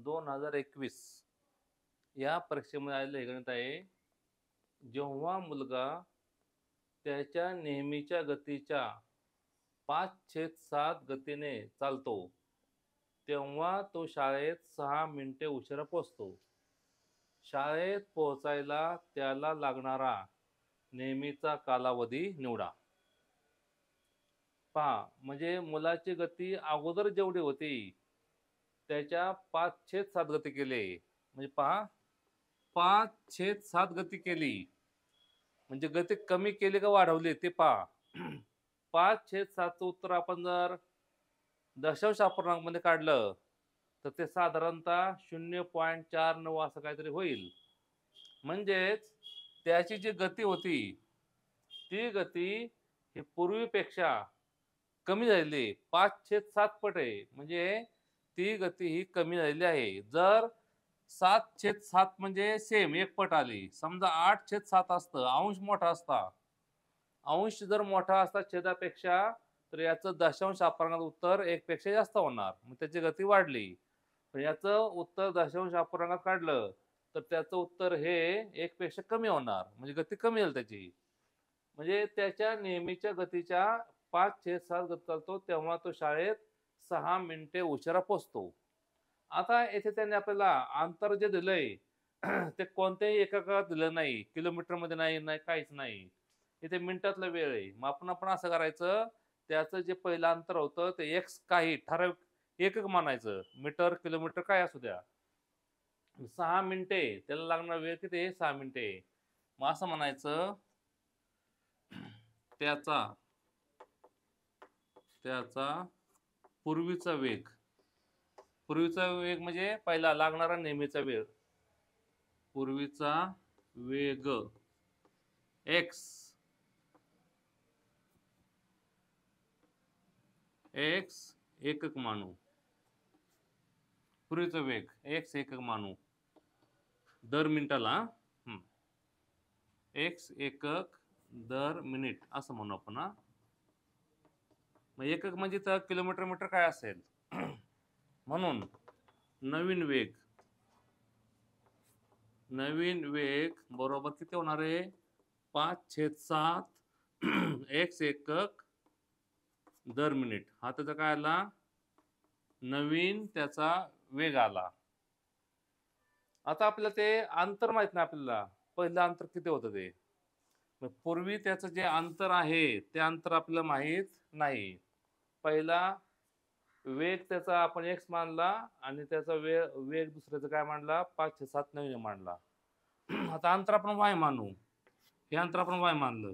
2021 या परीक्षेमध्ये आलेलं हे गणित आहे. जेव्हा मुलगा त्याच्या नेहमीच्या गतीच्या 5/7 गतीने चालतो, तेव्हा तो शाळेत 6 मिनिटे उशिरा पोहोचतो. शाळेत पोहोचायला त्याला लागणारा नेहमीचा कालावधी निवडा. पहा, म्हणजे मुलाची गती अगोदर जेवढी होती त्याच्या 5/7 गती केली. म्हणजे पहा, 5/7 गती केली. म्हणजे गती कमी केली का वाढवली ते पहा. 5/7चं उत्तर आपण जर दशांश अपूर्णांकमध्ये काढलं तर ते साधारणतः 0.49 असं काहीतरी होईल. म्हणजेच त्याची जी गती होती ती गती ही पूर्वीपेक्षा कमी झालेली 5/7 पट आहे. म्हणजे ती गती ही कमी झालेली आहे. जर 7/7 म्हणजे सेम एक पट आली. समजा 8/7 असतं, अंश मोठा असता. अंश जर मोठा असता छेदापेक्षा तर याचं दशांश अपूर्णांकात उत्तर 1 पेक्षा जास्त होणार. मग त्याची गती वाढली. पण याचं उत्तर दशांश अपूर्णांकात काढलं तर त्याचं उत्तर हे 1 पेक्षा कमी होणार. म्हणजे गती कमी झाली त्याची. म्हणजे त्याच्या नेहमीच्या गतीच्या 5/7 गती चालतो तेव्हा तो शाळेत 6 मिनिटे उशिरा पोहोचतो. आता येथे त्यांनी आपल्याला अंतर जे दिलंय ते कोणत्याही एककात दिलं नाही. किलोमीटरमध्ये नाही, काहीच नाही. इथे मिनिटातला वेळ आहे. मग आपण असं करायचं, त्याचं जे पहिलं अंतर होतं ते एक्स काही ठराविक एकक मानायचं. मीटर, किलोमीटर काय असू द्या. 6 मिनिटे त्याला लागणार वेळ किती आहे? 6 मिनिटे. मग असं म्हणायचं त्याचा पूर्वीचा वेग. पूर्वीचा वेग म्हणजे पहिला लागणारा नेहमीचा वेळ. पूर्वीचा वेग एक्स एकक मानू. पूर्वीचा वेग एक्स एकक मानू दर मिनिटाला. एक्स एकक दर मिनिट असं म्हणू आपण. मग एकक म्हणजे तर किलोमीटर मीटर काय असेल. म्हणून नवीन वेग बरोबर किती होणार आहे? 5/7 एक्स एकक दर मिनिट. हा त्याचा काय आला? नवीन त्याचा वेग आला. आता आपल्याला ते अंतर माहित नाही. आपल्याला पहिलं अंतर किती होतं ते. मग पूर्वी त्याचं जे अंतर आहे ते अंतर आपल्याला माहित नाही. पहिला वेग त्याचा आपण एक्स मानला आणि त्याचा वेग दुसऱ्याचा काय मानला? 5/7 नवीन मानला. आता अंतर आपण वाय मानू. हे अंतर आपण वाय मानलं.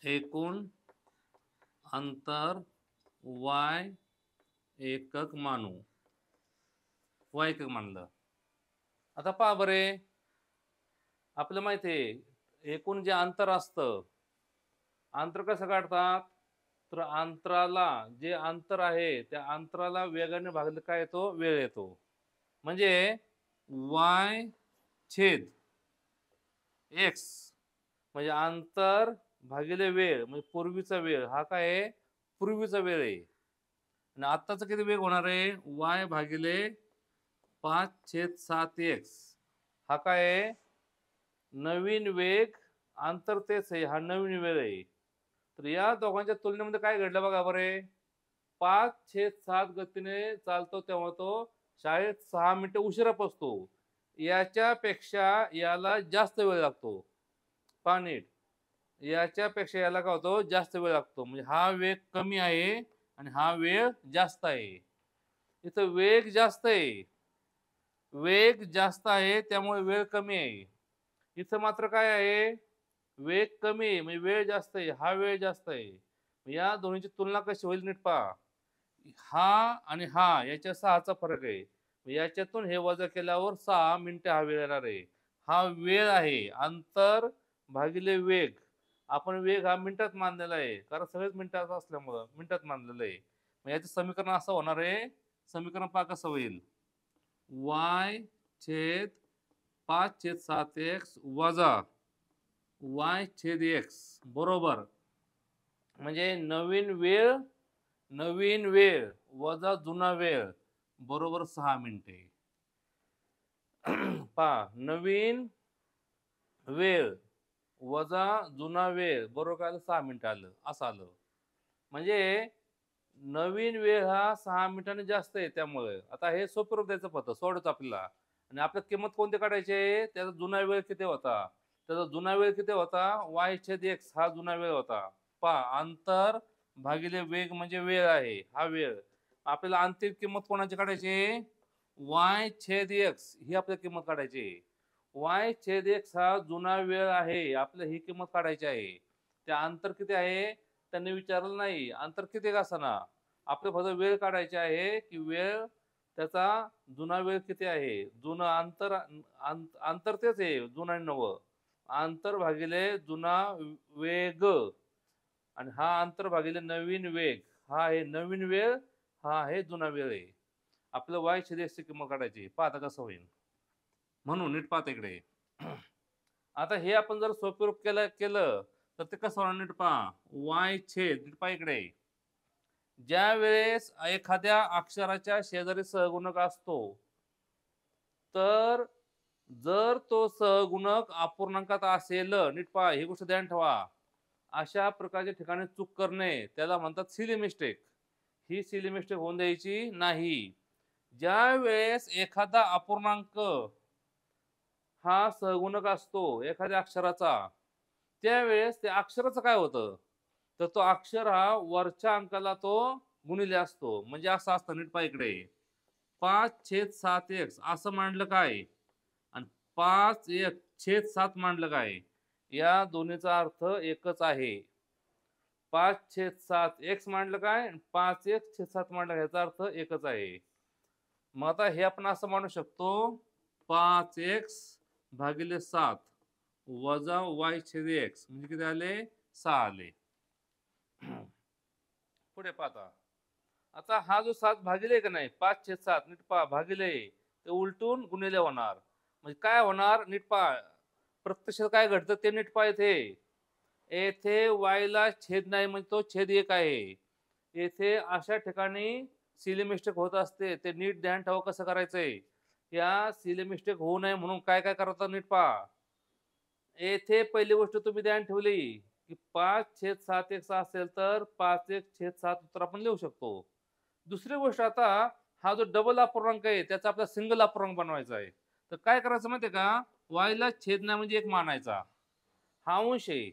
एकूण अंतर वाय एकक मानू. वाय एकक मानलं. आता पहा बरे, आपल्याला माहिती आहे एकूण जे अंतर असतं, अंतर कसं काढतात? तर अंतराला जे अंतर आहे त्या अंतराला वेगाने भागलं काय येतो? वेळ येतो. म्हणजे वाय छेद एक्स म्हणजे अंतर भागिले वेळ म्हणजे पूर्वीचा वेळ. हा काय आहे? पूर्वीचा वेळ आहे. आणि आत्ताचा किती वेग होणार आहे? वाय भागिले 5/7 एक्स. हा काय आहे? नवीन वेग. अंतर तेच आहे, हा नवीन वेळ आहे. तर या दोघांच्या तुलनेमध्ये काय घडलं बघा बरे. 5/7 गतीने चालतो तेव्हा तो शाळेत 6 मिनिटे उशिरा पोहोचतो. याच्यापेक्षा याला जास्त वेळ लागतो. पहा नीट, याच्यापेक्षा याला काय होतो? जास्त वेळ लागतो. म्हणजे हा वेग कमी आहे आणि हा वेळ जास्त आहे. इथं वेग जास्त आहे, त्यामुळे वेळ कमी आहे. इथं मात्र काय आहे? वेग कमी आहे म्हणजे वेळ जास्त आहे, हा वेळ जास्त आहे. या दोन्हीची तुलना कशी होईल नीट पहा. हा आणि हा याच्या 6चा फरक आहे. याच्यातून हे वजा केल्यावर 6 मिनिटे हा वेळ येणार आहे. हा वेळ आहे. अंतर भागिले वेग. आपण वेग हा मिनिटात मानलेला आहे, कारण सगळेच मिनिटात असल्यामुळं मिनिटात मानलेलं आहे. मग याचं समीकरण असं होणार आहे. समीकरण पहा कसं होईल. वाय छेद 5/7 एक्स वजा वाय छेद एक्स बरोबर. म्हणजे नवीन वेळ वजा जुना वेळ बरोबर 6 मिनिटे. पहा, नवीन वेळ वजा जुना वेळ बरोबर काय आलं? 6 मिनिटं आलं, असं आलं. म्हणजे नवीन वेळ हा 6 मिनिटांनी जास्त आहे त्यामुळे. आता हे सोपं रूप द्यायचं फक्त सोडवायचं आपल्याला. आणि आपल्याला किंमत कोणती काढायची? त्याचा जुना वेळ किती होता? त्याचा जुना वेळ किती होता? y/x हा जुना वेळ होता. पहा, अंतर भागिले वेग म्हणजे वेळ आहे, हा वेळ. आपल्याला अंतिम किंमत कोणाची काढायची? y/x ही आपल्याला किंमत काढायची आहे. y/x हा जुना वेळ आहे, आपल्याला ही किंमत काढायची आहे. ते अंतर किती आहे त्यांनी विचारलं नाही. अंतर किती का असेना, आपल्याला फक्त वेळ काढायची आहे की वेळ त्याचा जुना वेळ किती आहे. जुनं अंतर अंतर तेच आहे, जुना आणि नवं. अंतर भागिले जुना वेग आणि हा अंतर भागिले नवीन वेग. हा आहे नवीन वेळ, हा आहे जुना वेळ आहे. आपलं y/x ची किंमत काढायची. पहा आता कसं होईल. म्हणून नीट पाहता इकडे. आता हे आपण जर सोपे रूप केलं तर ते कसं होणार? नीट पहा. नीट पहा इकडे. ज्या वेळेस एखाद्या अक्षराच्या शेजारी सहगुणक असतो, तर जर तो सहगुणक अपूर्णांकात असेल, नीट पहा ही गोष्ट ध्यान ठेवा. अशा प्रकारच्या ठिकाणी चूक करणे त्याला म्हणतात सिली मिस्टेक. ही सिली मिस्टेक होऊन द्यायची नाही. ज्या वेळेस एखादा अपूर्णांक हा सहगुणक असतो एखाद्या अक्षराचा, त्यावेळेस त्या अक्षराचं काय होतं? तर तो अक्षर हा वरच्या अंकाला तो गुणिले असतो. म्हणजे असं असतं, नीट पहा इकडे. 5/7x असं मांडलं काय आणि 5/1/7 मांडलं काय? या दोन्हीचा अर्थ एकच आहे. 5/7 मांडलं काय आणि 5/1/7 मांडलं, ह्याचा अर्थ एकच आहे. मग आता हे आपण असं मांडू शकतो, 5x/7 वजा y/x म्हणजे किती आले? 6 आले. पुढे पाहता. आता हा जो 7 भागिले का नाही, 5/7 नीट पहा भागिले, ते उलटून गुणिले होणार. म्हणजे काय होणार? नीट पहा. प्रत्यक्षात काय घडतं ते नीट पहा इथे. येथे y ला छेद नाही म्हणजे तो छेद 1 आहे. येथे अशा ठिकाणी सिली मिस्टेक होत असते. ते नीट ध्यान ठेवा कसं करायचंय. या सिली मिस्टेक होऊ नये म्हणून काय काय करायचं नीट पहा. येथे पहिली गोष्ट तुम्ही ध्यान ठेवली की 5/7x असेल तर 5/1/7 उत्तर आपण लिहू शकतो. दुसरी गोष्ट, आता हा जो डबल अपूर्णांक आहे त्याचा आपला सिंगल अपूर्णांक बनवायचा आहे. तर काय करायचं माहितीये का? y ला छेद नाही म्हणजे 1 मानायचा. हा अंश आहे,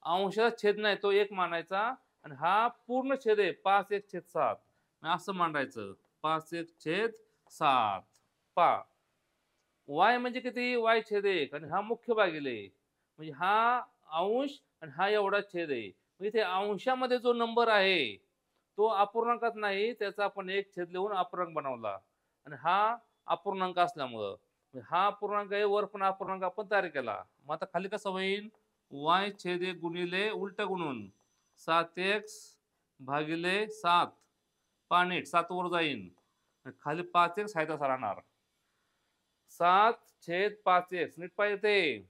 अंशाला छेद नाही तो 1 मानायचा आणि हा पूर्ण छेद आहे 5/1/7 असं मांडायचं. 5/1/7 पहा. y म्हणजे किती? y/1 आणि हा मुख्य भागिले म्हणजे हा अंश आणि हा एवढा छेद आहे. म्हणजे इथे अंशामध्ये जो नंबर आहे तो अपूर्णांकात नाही, त्याचा आपण एक छेद लिहून अपूर्णांक बनवला आणि हा अपूर्णांक असल्यामुळं हा अपूर्णांक आहे, वर पण अपूर्णांक आपण तयार केला. मग आता खाली कसं होईल? y/1 गुणिले उलट गुणून 7x/7 नीट 7 वर जाईन खाली 5x आहे तसा राहणार. 7/5x नीट पाहिजे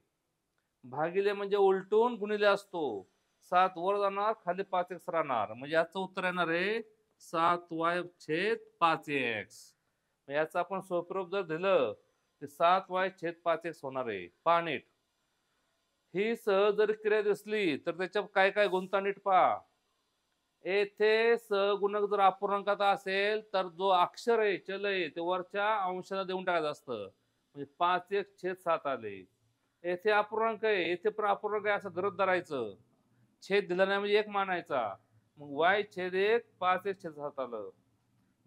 भागिले म्हणजे उलटून गुणिले असतो. 7 वर जाणार खाली 5x राहणार. म्हणजे याचं उत्तर येणार आहे 7y/5x. याचं आपण स्वरूप जर दिलं तर 7y/5x होणार आहे. पहा नीट. ही सहज जर क्रिया दिसली तर त्याच्यात काय काय गुंता नीट पहा. येथे सहगुणक जर अपूर्णांकात असेल तर जो अक्षर आहे, चल आहे, ते वरच्या अंशाला देऊन टाकायचं असतं. म्हणजे 5/1/7 आले. येथे अपूर्णांक आहे, येथे पण अपूर्णांक आहे असं गृहीत धरायचं. छेद दिला नाही म्हणजे 1 मानायचा. मग y/1 5/1/7 आलं.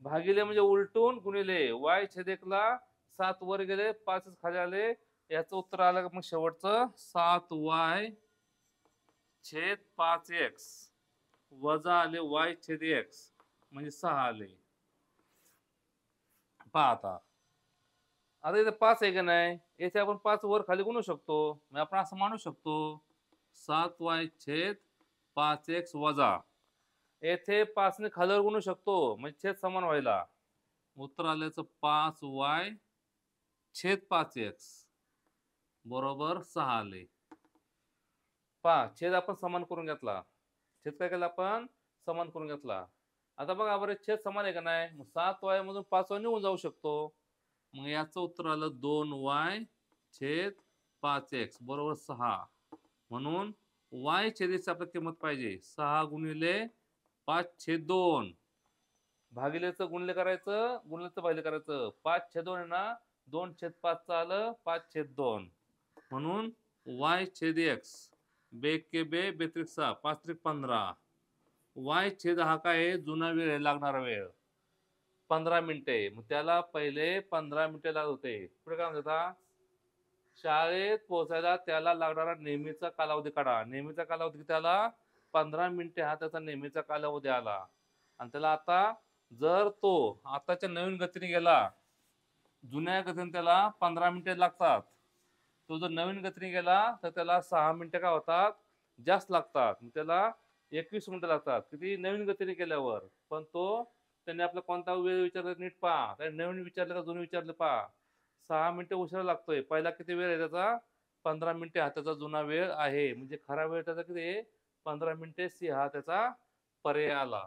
भागिले म्हणजे उलटून गुणिले y/1 ला 7 वर गेले 5 खाली आले. याचं उत्तर आलं मग शेवटचं 7y/5x वजा आले y/x म्हणजे 6 आले. पहा आता. आता इथे 5 आहे का नाही, येथे आपण 5 वर खाली गुणू शकतो. मग आपण असं मानू शकतो 7y/5x वजा येथे 5 ने खालीवर गुणू शकतो म्हणजे छेद समान व्हायला. उत्तर आल्याचं 5y/5x बरोबर 6 आले. पहा, छेद आपण समान करून घेतला. छेद काय केला आपण? समान करून घेतला. आता बघा बरं छेद समान आहे का नाही, मग 7y मधून 5y निघून जाऊ शकतो. मग याचं उत्तर आलं 2y छेद 5x बरोबर 6. म्हणून y छेद x आपल्याला किंमत पाहिजे 6 गुणिले 5 छेद 2 भागिलेचं गुणले करायचं, गुणलेचं भागिले करायचं. 5 छेद 2 आहे ना, 2 छेद 5 आलं 5 छेद 2. म्हणून y छेद x के बे बेत्रिक 6 5 त्रिक 15. y छेद हा काय आहे, जुना वेळ आहे, लागणारा वेळ 15 मिनिटे. मग त्याला पहिले 15 मिनिटे लागत होते. पुढे काय म्हणतात, शाळेत पोहोचायला त्याला लागणारा नेहमीचा कालावधी काढा. नेहमीचा कालावधी त्याला 15 मिनिटे हा त्याचा नेहमीचा कालावधी आला. आणि त्याला आता जर तो आताच्या नवीन गतीने गेला, जुन्या गतीने त्याला 15 मिनिटे लागतात. तो जर नवीन गतीने गेला तर त्याला 6 मिनिटे काय होतात, जास्त लागतात. त्याला 21 मिनिटं लागतात किती नवीन गतीने केल्यावर. पण तो त्याने आपला कोणता वेळ विचारला नीट पहा. त्याने नवीन विचारलं का जुनं विचारलं पहा. 6 मिनिटं उशिरा लागतोय. पहिला किती वेळ आहे त्याचा, 15 मिनिटे हा त्याचा जुना वेळ आहे. म्हणजे खरा वेळ त्याचा किती आहे, 15 मिनिटे सी हा त्याचा पर्याय आला.